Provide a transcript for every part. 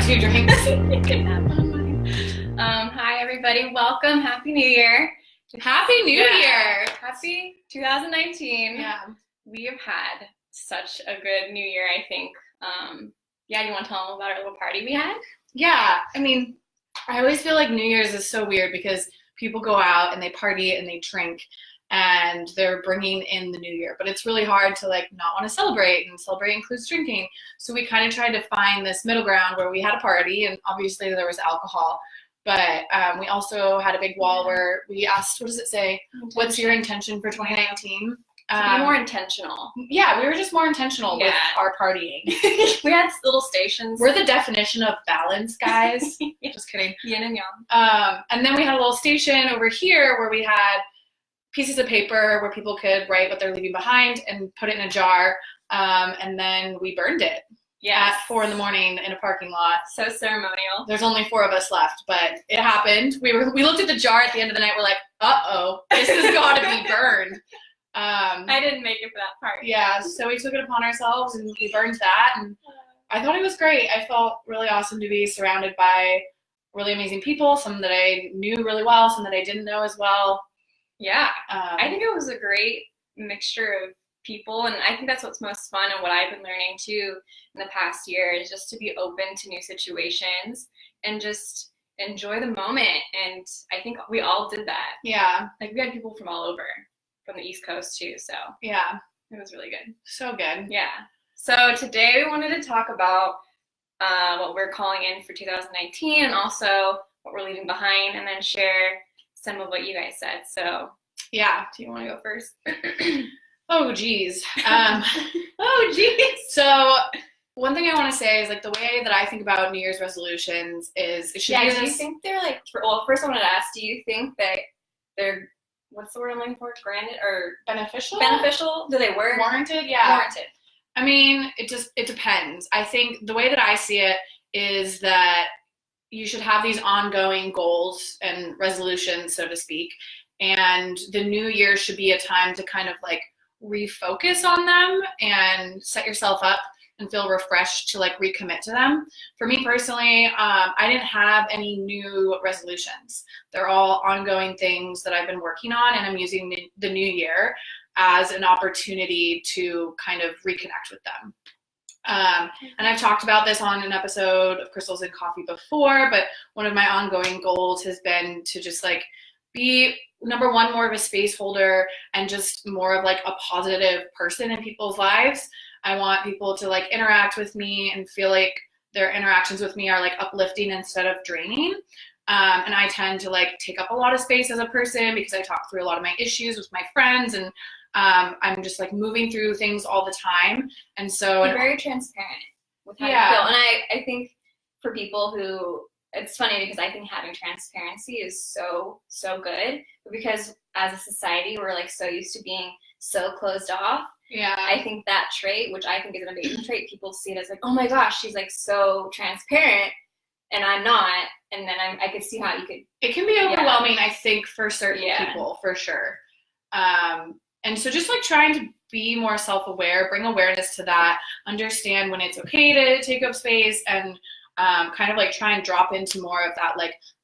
have 2 drinks. You can have one of mine. Hi, everybody. Welcome. Happy New Year. Happy New Yeah. Year. Happy 2019. Yeah. We have had such a good New Year, I think. Do you want to tell them about our little party we had? Yeah. I mean, I always feel like New Year's is so weird because people go out and they party and they drink and they're bringing in the new year. But it's really hard to not want to celebrate, and celebrate includes drinking. So we kind of tried to find this middle ground where we had a party and obviously there was alcohol. But we also had a big wall where we asked, what does it say? What's your intention for 2019? To be more intentional. Yeah, we were just more intentional with our partying. We had little stations. We're the definition of balance, guys. Just kidding. Yin and yang. And then we had a little station over here where we had pieces of paper where people could write what they're leaving behind and put it in a jar. And then we burned it at 4 a.m. in a parking lot. So ceremonial. There's only 4 of us left, but it happened. We looked at the jar at the end of the night. We're like, uh-oh, this has got to be burned. I didn't make it for that part. Yeah, so we took it upon ourselves and we burned that, and I thought it was great. I felt really awesome to be surrounded by really amazing people, some that I knew really well, some that I didn't know as well. Yeah, I think it was a great mixture of people, and I think that's what's most fun and what I've been learning too in the past year is just to be open to new situations and just enjoy the moment, and I think we all did that. Yeah. We had people from all over, from the East Coast too, so yeah, it was really good. So good. Yeah. So today we wanted to talk about what we're calling in for 2019 and also what we're leaving behind, and then share some of what you guys said. So yeah, do you want to go first? Oh geez. Oh geez. So one thing I want to say is the way that I think about New Year's resolutions is it should be do you think they're first I wanted to ask, do you think that they're, what's the word I'm looking for? Granted or beneficial? Beneficial? Do they work? Warranted? Yeah. Warranted. I mean, it depends. I think the way that I see it is that you should have these ongoing goals and resolutions, so to speak, and the new year should be a time to kind of refocus on them and set yourself up and feel refreshed to recommit to them. For me personally, I didn't have any new resolutions. They're all ongoing things that I've been working on, and I'm using the new year as an opportunity to kind of reconnect with them. And I've talked about this on an episode of Crystals and Coffee before, but one of my ongoing goals has been to just be, number one, more of a space holder and just more of a positive person in people's lives. I want people to interact with me and feel like their interactions with me are uplifting instead of draining. And I tend to take up a lot of space as a person because I talk through a lot of my issues with my friends, and I'm just moving through things all the time. And so you're very transparent with how you feel. And I think for people who, it's funny because I think having transparency is so, so good, but because as a society, we're so used to being so closed off. Yeah. I think that trait, which I think is an amazing trait, people see it as oh my gosh, she's so transparent and I'm not. And then I could see how you could. It can be overwhelming, I think, for certain people, for sure. And so just trying to be more self-aware, bring awareness to that, understand when it's okay to take up space, and kind of try and drop into more of that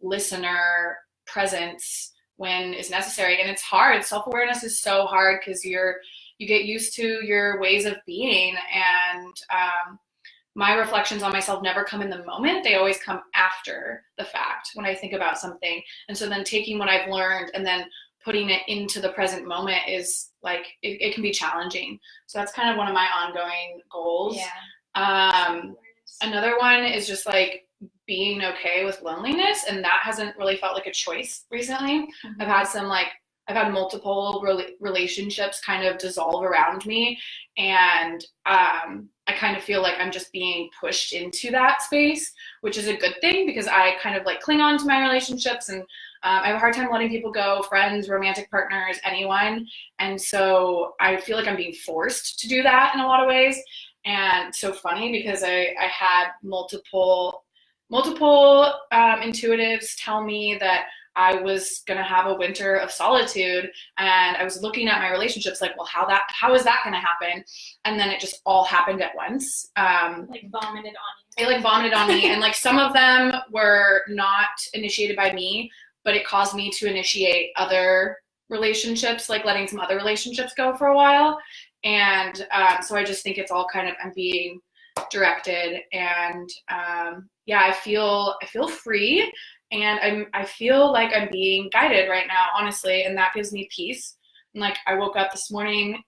listener presence when it's necessary. And it's hard. Self-awareness is so hard because you get used to your ways of being, and my reflections on myself never come in the moment. They always come after the fact when I think about something. And so then taking what I've learned and then putting it into the present moment is it can be challenging. So that's kind of one of my ongoing goals. Yeah. Another one is just being okay with loneliness, and that hasn't really felt like a choice recently. Mm-hmm. I've had multiple relationships kind of dissolve around me, and I kind of feel like I'm just being pushed into that space, which is a good thing because I kind of cling on to my relationships, and I have a hard time letting people go, friends, romantic partners, anyone. And so I feel like I'm being forced to do that in a lot of ways. And so funny because I had multiple intuitives tell me that I was going to have a winter of solitude, and I was looking at my relationships like, well, how is that going to happen? And then it just all happened at once. Like vomited on you. It like vomited on me, and like some of them were not initiated by me, but it caused me to initiate other relationships, like letting some other relationships go for a while. And so I just think it's all kind of, I'm being directed, and yeah, I feel free, and I feel like I'm being guided right now, honestly, and that gives me peace. And like I woke up this morning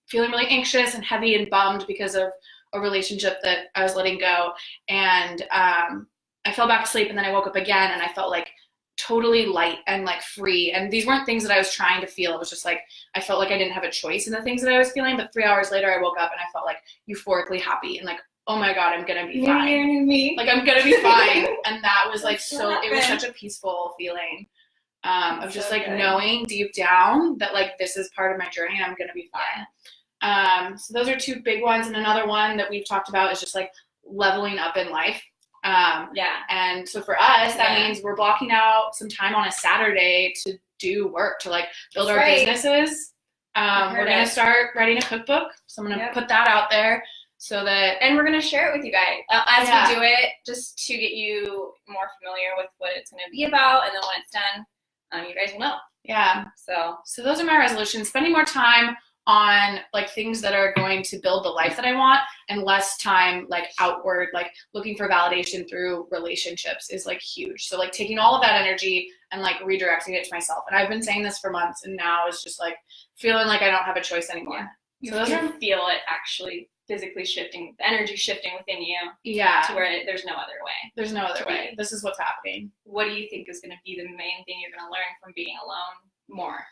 feeling really anxious and heavy and bummed because of a relationship that I was letting go, and I fell back asleep, and then I woke up again, and I felt like totally light and like free. And these weren't things that I was trying to feel. It was just like I felt like I didn't have a choice in the things that I was feeling. But 3 hours later, I woke up and I felt like euphorically happy and like, oh my God, I'm gonna be fine. New me. Like I'm gonna be fine. And that was like so. It was such a peaceful feeling of just like knowing deep down that like this is part of my journey and I'm gonna be fine. Yeah. So those are two big ones, and another one that we've talked about is just like leveling up in life. And so for us, that means we're blocking out some time on a Saturday to do work, to like build our businesses. We're going to start writing a cookbook. So I'm going to put that out there so that, and we're going to share it with you guys as we do it, just to get you more familiar with what it's going to be about. And then when it's done, you guys will know. Yeah. So those are my resolutions. Spending more time on like things that are going to build the life that I want, and less time like outward, like looking for validation through relationships is like huge. So like taking all of that energy and like redirecting it to myself. And I've been saying this for months, and now it's just like feeling like I don't have a choice anymore. You can feel it actually physically shifting, the energy shifting within you. Yeah. To where there's no other way. There's no other way. This is what's happening. What do you think is going to be the main thing you're going to learn from being alone more?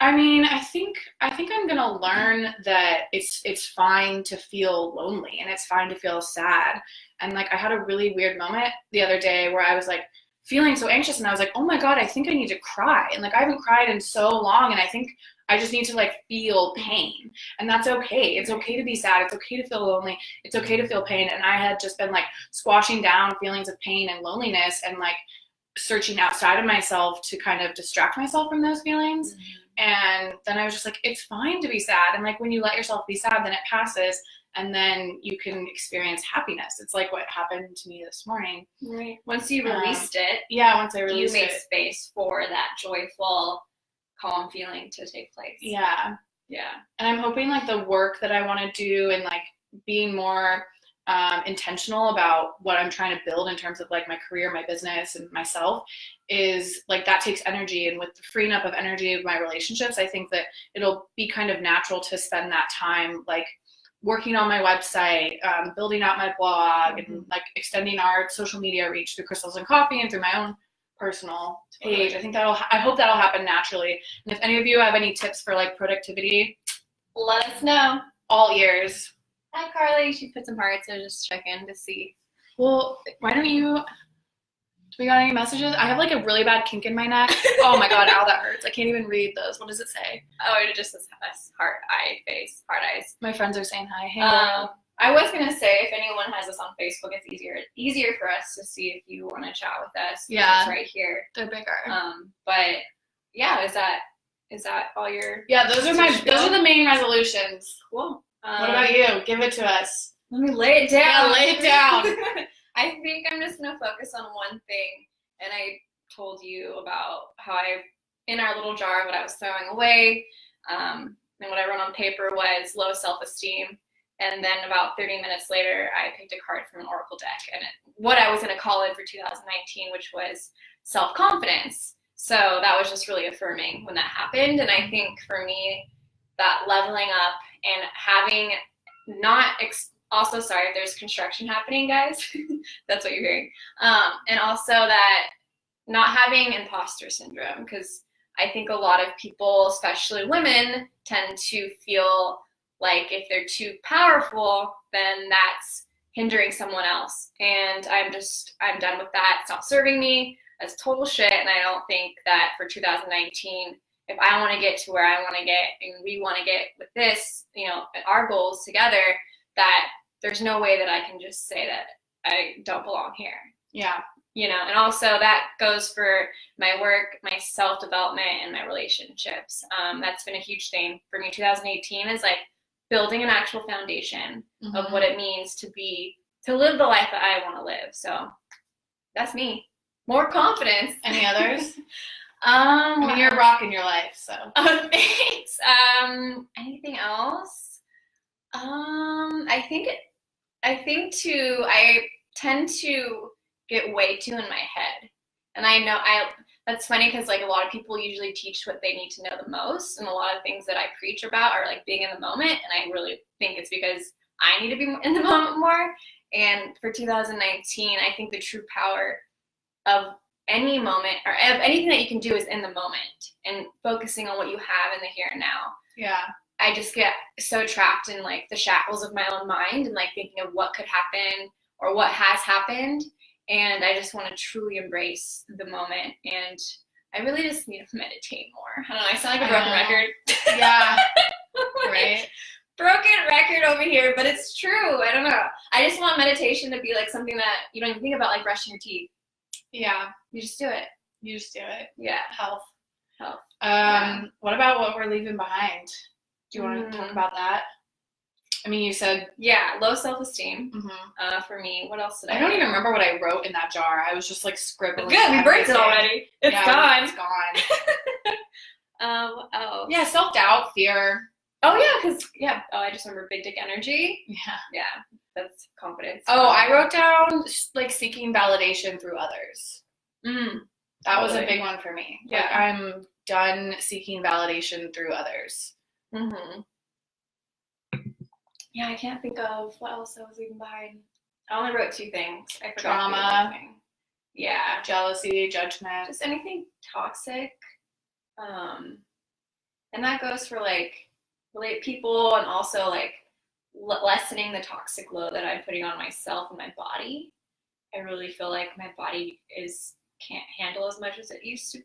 I mean, I think I'm gonna learn that it's fine to feel lonely, and it's fine to feel sad. And like I had a really weird moment the other day where I was like feeling so anxious, and I was like, oh my God, I think I need to cry. And like I haven't cried in so long, and I think I just need to like feel pain. And that's okay. It's okay to be sad. It's okay to feel lonely. It's okay to feel pain. And I had just been like squashing down feelings of pain and loneliness, and like searching outside of myself to kind of distract myself from those feelings. Mm-hmm. And then I was just like, it's fine to be sad. And like when you let yourself be sad, then it passes, and then you can experience happiness. It's like what happened to me this morning. Right. Once you released it. Yeah, once I released it. You made space for that joyful, calm feeling to take place. Yeah. Yeah. And I'm hoping like the work that I want to do, and like being more intentional about what I'm trying to build in terms of like my career, my business, and myself, is like that takes energy. And with the freeing up of energy of my relationships, I think that it'll be kind of natural to spend that time like working on my website, building out my blog, mm-hmm. and like extending our social media reach through Crystals and Coffee and through my own personal page. I hope that'll happen naturally. And if any of you have any tips for like productivity, let us know. All ears. Hi, Carly. She put some hearts, so just check in to see. Well, why don't you, do we got any messages? I have like a really bad kink in my neck. Oh my God, ow, that hurts. I can't even read those. What does it say? Oh, it just says heart heart eyes. My friends are saying hi. Hey, I was going to say, if anyone has us on Facebook, it's easier for us to see if you want to chat with us. Yeah. It's right here. They're bigger. But yeah, is that all your? Yeah, those are the main resolutions. Cool. What about you? Give it to us. Let me lay it down. Yeah, lay it down. I think I'm just going to focus on one thing. And I told you about how in our little jar, what I was throwing away, and what I wrote on paper was low self-esteem. And then about 30 minutes later, I picked a card from an oracle deck, and what I was going to call it for 2019, which was self-confidence. So that was just really affirming when that happened. And I think for me, that leveling up and having also, sorry if there's construction happening, guys. That's what you're hearing. And also that not having imposter syndrome, because I think a lot of people, especially women, tend to feel like if they're too powerful, then that's hindering someone else. And I'm done with that. It's not serving me. That's total shit. And I don't think that for 2019, if I want to get to where I want to get, and we want to get with this, our goals together, that there's no way that I can just say that I don't belong here. Yeah. you know, and also that goes for my work, my self-development, and my relationships. That's been a huge thing for me. 2018 is like building an actual foundation of what it means to live the life that I want to live. So that's me. More confidence. Any others? I mean, you're rocking your life, so. Oh, thanks. Anything else? I tend to get way too in my head. And I know that's funny because like a lot of people usually teach what they need to know the most, and a lot of things that I preach about are like being in the moment, and I really think it's because I need to be in the moment more. And for 2019, I think the true power of any moment or of anything that you can do is in the moment and focusing on what you have in the here and now. Yeah. I just get so trapped in like the shackles of my own mind and like thinking of what could happen or what has happened. And I just want to truly embrace the moment. And I really just need to meditate more. I don't know. I sound like a broken record. Yeah. Like, right. Broken record over here, but it's true. I don't know. I just want meditation to be like something that you don't even think about, like brushing your teeth. Yeah. You just do it. You just do it. Yeah. Health. Yeah. What about what we're leaving behind? Do you want to talk about that? I mean, you said low self-esteem. For me, what else did I? I don't even remember what I wrote in that jar. I was just like scribbling. Good, we burnt it already. It's gone. It's gone. What else? Yeah, self-doubt, fear. Oh yeah, I just remember big dick energy. Yeah, that's confidence. Oh, I wrote down like seeking validation through others. That was a big one for me. Yeah, like, I'm done seeking validation through others. Yeah, I can't think of what else I was leaving behind. I only wrote 2 things. I forgot. Trauma. Yeah. Jealousy, judgment. Just anything toxic. And that goes for like people and also like lessening the toxic load that I'm putting on myself and my body. I really feel like my body can't handle as much as it used to,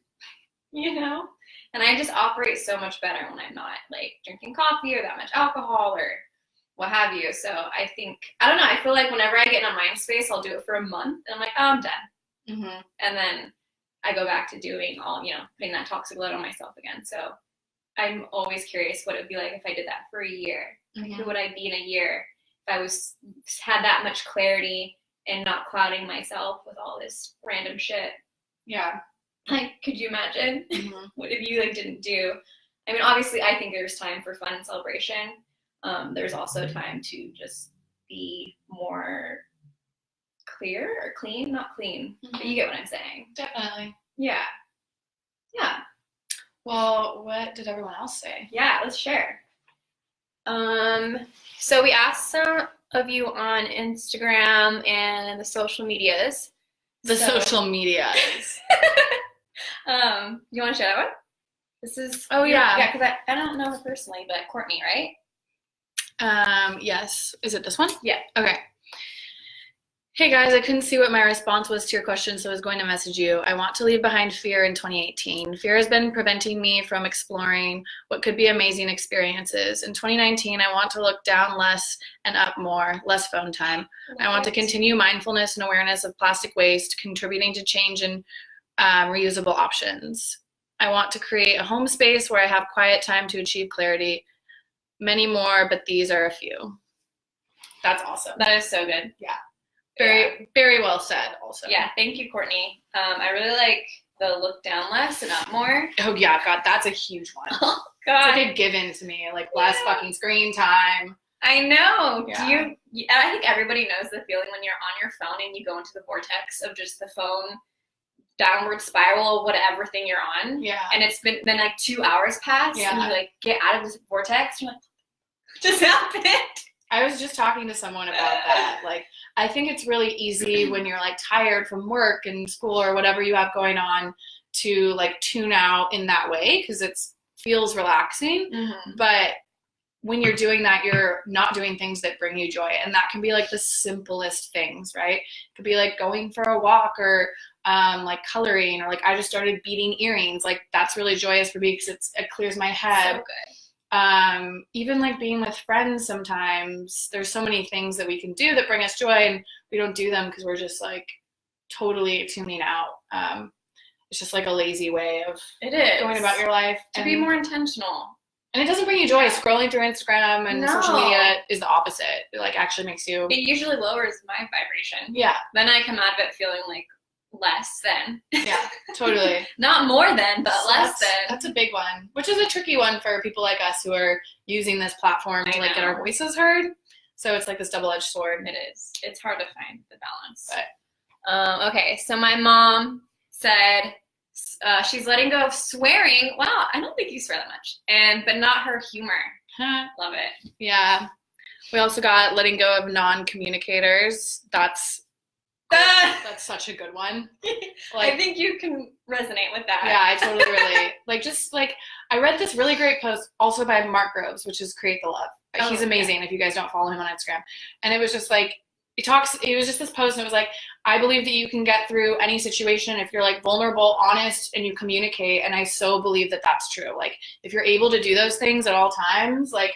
you know? And I just operate so much better when I'm not like drinking coffee or that much alcohol or what have you. So I don't know, I feel like whenever I get in a mind space, I'll do it for a month and I'm like, oh, I'm done. And then I go back to doing putting that toxic load on myself again. So I'm always curious what it would be like if I did that for a year. Like, who would I be in a year if I had that much clarity and not clouding myself with all this random shit? Yeah. Like, could you imagine what if you like didn't do? I mean, obviously, I think there's time for fun and celebration. There's also time to just be more clear or clean, not clean, but you get what I'm saying. Definitely. Yeah. Well, what did everyone else say? Yeah, let's share. So we asked some of you on Instagram and the social medias. Social medias. You want to share that one? This is. Oh yeah. Yeah, because I don't know her personally, but Courtney, right? Yes. Is it this one? Yeah. Okay. Hey guys, I couldn't see what my response was to your question, so I was going to message you. I want to leave behind fear in 2018. Fear has been preventing me from exploring what could be amazing experiences. In 2019, I want to look down less and up more, less phone time. I want to continue mindfulness and awareness of plastic waste, contributing to change in reusable options. I want to create a home space where I have quiet time to achieve clarity. Many more, but these are a few. That's awesome. That is so good. Yeah. Very well said also. Yeah, thank you, Courtney. I really like the look down less and up more. Oh yeah, God, that's a huge one. Oh God. It's like a given to me, like less fucking screen time. I know. Yeah. I think everybody knows the feeling when you're on your phone and you go into the vortex of just the phone downward spiral of whatever thing you're on. Yeah. And it's been like 2 hours past and you like get out of this vortex, you're like, what just happened? I was just talking to someone about that. Like, I think it's really easy when you're like tired from work and school or whatever you have going on to like tune out in that way because it feels relaxing. But when you're doing that, you're not doing things that bring you joy. And that can be like the simplest things, right? It could be like going for a walk or like coloring, or like I just started beading earrings. Like that's really joyous for me because it clears my head. So good. Even like being with friends sometimes, there's so many things that we can do that bring us joy and we don't do them because we're just like totally tuning out. It's just like a lazy way of going about your life. To be more intentional. And it doesn't bring you joy. Scrolling through Instagram and social media is the opposite. It like actually makes you. It usually lowers my vibration. Yeah. Then I come out of it feeling like less than. Yeah, totally. Not more than, but less than. That's a big one, which is a tricky one for people like us who are using this platform to like get our voices heard. So it's like this double-edged sword. It is. It's hard to find the balance. But, okay, so my mom said she's letting go of swearing. Wow, I don't think you swear that much. But not her humor. Love it. Yeah. We also got letting go of non-communicators. That's such a good one. Like, I think you can resonate with that. Yeah, I totally relate. I read this really great post also by Mark Groves, which is Create the Love. He's amazing if you guys don't follow him on Instagram. And it was just like, it was just this post and it was like, I believe that you can get through any situation if you're like vulnerable, honest, and you communicate. And I so believe that that's true. Like if you're able to do those things at all times, like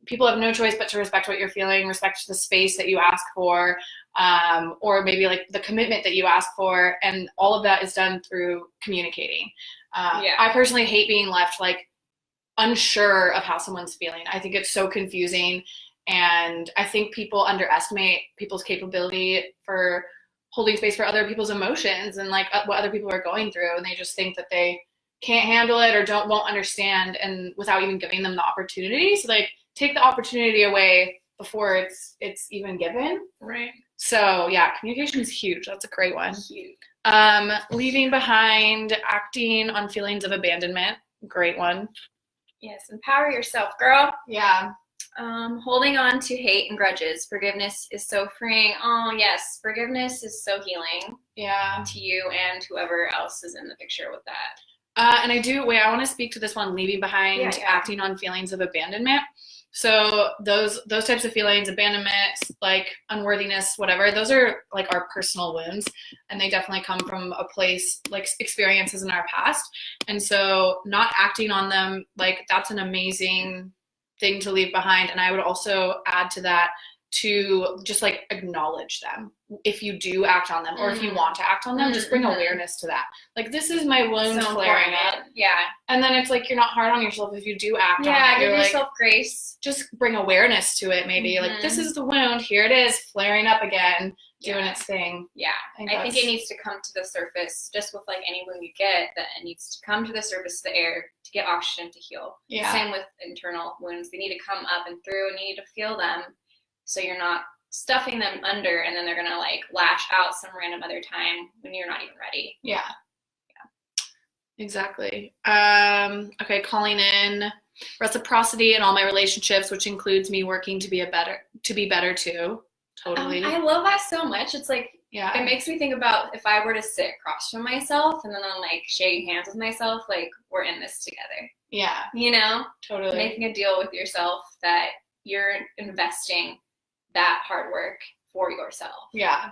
people have no choice but to respect what you're feeling, respect the space that you ask for, or maybe like the commitment that you ask for. And all of that is done through communicating. I personally hate being left like unsure of how someone's feeling. I think it's so confusing. And I think people underestimate people's capability for holding space for other people's emotions and like what other people are going through. And they just think that they can't handle it or won't understand, and without even giving them the opportunity. So like take the opportunity away before it's even given. Right. So yeah, communication is huge. That's a great one. Huge. Leaving behind acting on feelings of abandonment. Great one. Yes. Empower yourself, girl. Yeah. Holding on to hate and grudges. Forgiveness is so freeing. Oh, yes. Forgiveness is so healing. Yeah. To you and whoever else is in the picture with that. And I want to speak to this one, leaving behind acting on feelings of abandonment. So those types of feelings, abandonment, like unworthiness, whatever, those are like our personal wounds, and they definitely come from a place like experiences in our past. And so not acting on them, like that's an amazing thing to leave behind. And I would also add to that to just like acknowledge them if you do act on them, or if you want to act on them, just bring awareness to that. Like, this is my wound flaring up. Yeah. And then it's like, you're not hard on yourself if you do act on it. Yeah, give yourself grace. Just bring awareness to it, maybe. Like, this is the wound. Here it is, flaring up again, doing its thing. Yeah. I think it needs to come to the surface, just with like any wound you get, that it needs to come to the surface of the air to get oxygen to heal. Yeah. Same with internal wounds. They need to come up and through, and you need to feel them, so you're not stuffing them under, and then they're gonna like lash out some random other time when you're not even ready. Yeah. Exactly. Okay, calling in reciprocity in all my relationships, which includes me working to be better too. Totally. I love that so much. It's like, yeah, it makes me think about if I were to sit across from myself and then I'm like shaking hands with myself, like, we're in this together. Yeah. You know? Totally. Making a deal with yourself that you're investing that hard work for yourself. Yeah.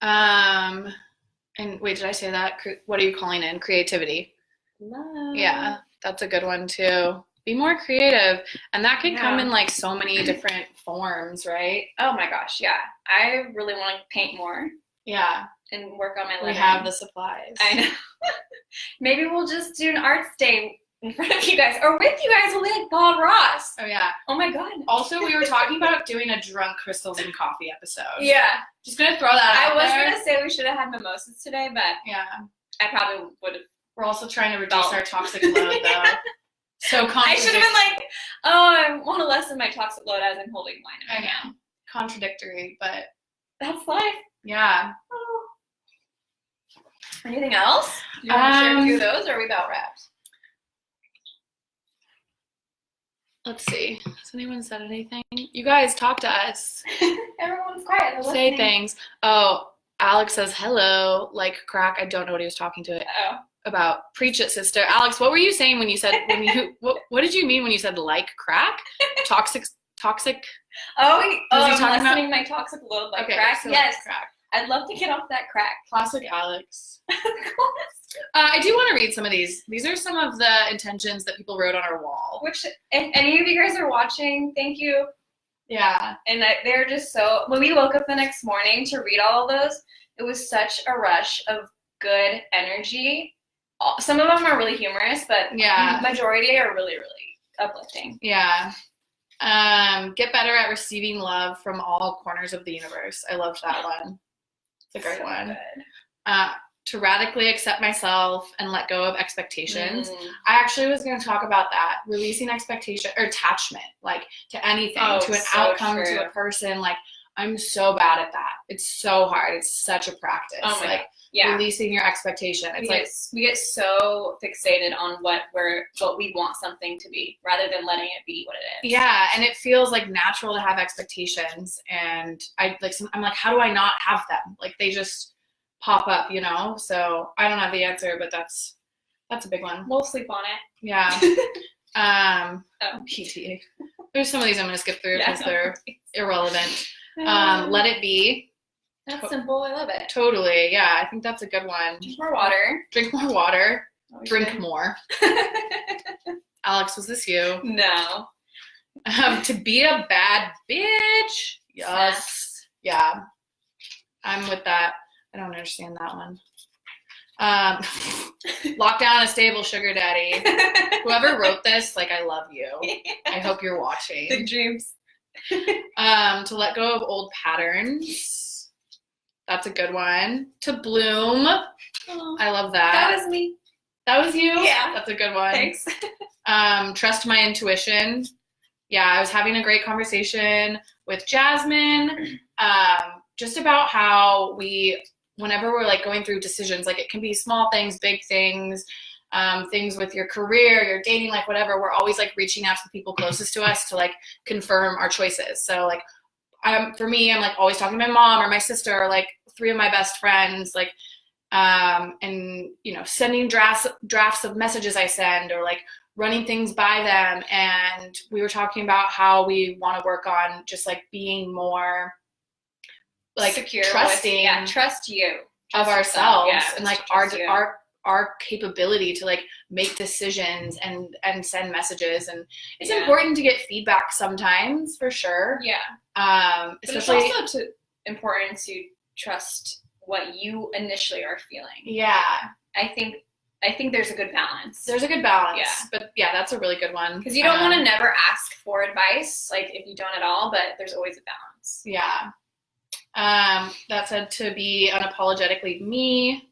And wait, did I say that? What are you calling in? Creativity. Love. Yeah, that's a good one too. Be more creative. And that can come in like so many different forms, right? Oh my gosh, yeah. I really want to paint more. Yeah. And work on my lettering. We have the supplies. I know. Maybe we'll just do an arts day in front of you guys, or with you guys. We'll be like Bob Ross. Oh yeah. Oh my god. Also, we were talking about doing a drunk crystals and coffee episode. Yeah. Just gonna throw that out there. I was gonna say we should have had mimosas today, but yeah, I probably would have. We're also trying to reduce our toxic load though. So I should have been like, oh, I want to lessen my toxic load as I'm holding wine in my hand. Contradictory, but that's life. Yeah. Oh. Anything else? Do you want to share a few of those, or are we about wrapped? Let's see. Has anyone said anything? You guys talk to us. Everyone's quiet. They're Say listening. things. Oh, Alex says hello, like crack. I don't know what he was talking to it about. Preach it, sister. Alex, what were you saying when you said what did you mean when you said like crack? Toxic. Oh, I'm lessening my toxic load like crack. So yes, crack. I'd love to get off that crack. Classic Alex. I do want to read some of these. These are some of the intentions that people wrote on our wall. Which, if any of you guys are watching, thank you. Yeah. And they're just so, when we woke up the next morning to read all of those, it was such a rush of good energy. Some of them are really humorous, but Yeah. majority are really, really uplifting. Yeah. Get better at receiving love from all corners of the universe. I loved that one. It's a great So one. good. To radically accept myself and let go of expectations. I actually was going to talk about that. Releasing expectation or attachment, like to anything, to an outcome, true. to a person. Like, I'm so bad at that. It's so hard. It's such a practice. Oh my like God. Yeah. Releasing your expectation. It's we get so fixated on what we want something to be rather than letting it be what it is. Yeah, and it feels like natural to have expectations, and I'm like, how do I not have them? Like, they just pop up, you know? So I don't have the answer, but that's a big one. We'll sleep on it. Yeah. PTA. There's some of these I'm going to skip through because they're irrelevant. Let it be. That's simple. I love it. Totally. Yeah, I think that's a good one. Drink more water. Drink more water. Always Drink good. more. Alex, was this you? No. To be a bad bitch. Yes. Yeah. I'm with that. I don't understand that one. Lock down a stable sugar daddy. Whoever wrote this, like, I love you. I hope you're watching. Big dreams. To let go of old patterns. That's a good one. To bloom. Oh, I love that. that was me. That was you? Yeah. That's a good one. Thanks. Trust my intuition. Yeah, I was having a great conversation with Jasmine, just about how whenever we're like going through decisions, like it can be small things, big things, things with your career, your dating life, whatever, we're always like reaching out to the people closest to us to like confirm our choices. So like, for me, I'm like always talking to my mom or my sister or like 3 of my best friends, like, and you know, sending drafts of messages I send or like running things by them. And we were talking about how we want to work on just like being more like secure, trusting trust you of ourselves, and like our capability to like make decisions and send messages. And it's important to get feedback sometimes, for sure. But Especially it's also important to trust what you initially are feeling. I think there's a good balance. There's a good balance. But yeah, that's a really good one. Because you don't want to never ask for advice, like if you don't at all, but there's always a balance. That said, to be unapologetically me.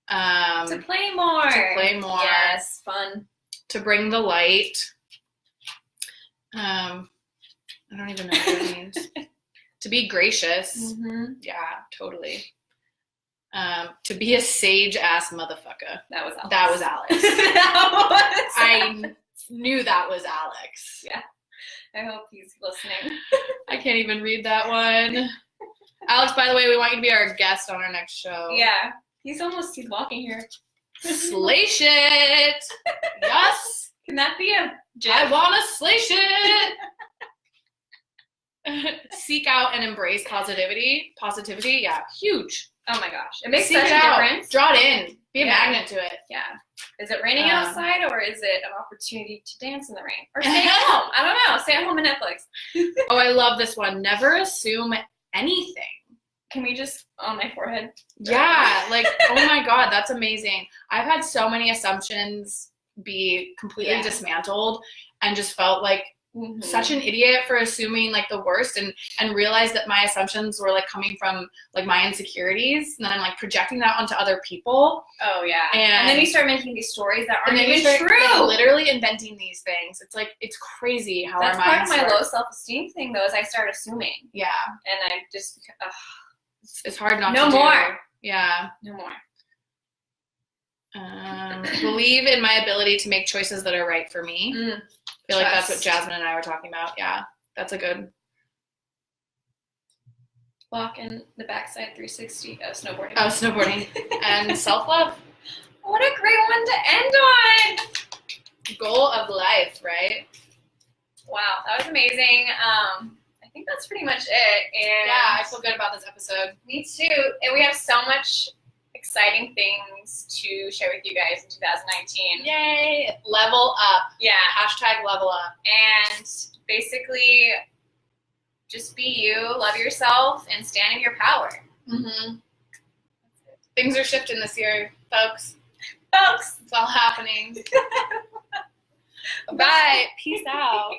To play more. Yes, fun. To bring the light. I don't even know what that means. To be gracious. Mm-hmm. Yeah, totally. To be a sage-ass motherfucker. That was Alex. That was Alex. I knew that was Alex. Yeah. I hope he's listening. I can't even read that one. Alex, by the way, we want you to be our guest on our next show. Yeah. He's walking here. Slay shit. Yes. Can that be a gif? I want to slay shit. Seek out and embrace positivity. Positivity, yeah, huge. Oh my gosh. It makes Seek such it a out. difference. Draw it in. Be a magnet to it. Yeah. Is it raining outside, or is it an opportunity to dance in the rain? Or stay at home? I don't know. Stay at home and Netflix. Oh, I love this one. Never assume anything. Can we just on my forehead? Yeah, like, oh my God, that's amazing. I've had so many assumptions be completely dismantled, and just felt like such an idiot for assuming like the worst, and realized that my assumptions were like coming from like my insecurities, and then I'm like projecting that onto other people. Oh yeah. And then you start making these stories that aren't even true. Like, literally inventing these things. It's like, it's crazy how that's our minds part of my low self-esteem thing though, is I start assuming. Yeah. And I just it's hard not no to more. do. Yeah. No more. Believe in my ability to make choices that are right for me. I feel like that's what Jasmine and I were talking about. Yeah, that's a good. Walk in the backside 360. Oh, snowboarding. Oh, snowboarding. And self-love. What a great one to end on. Goal of life, right? Wow, that was amazing. I think that's pretty much it. And yeah, I feel good about this episode. Me too. And we have so much exciting things to share with you guys in 2019. Yay! Level up. Yeah. Hashtag level up. And basically, just be you, love yourself, and stand in your power. Things are shifting this year, folks. It's all happening. Bye. Peace out.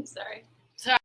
Sorry.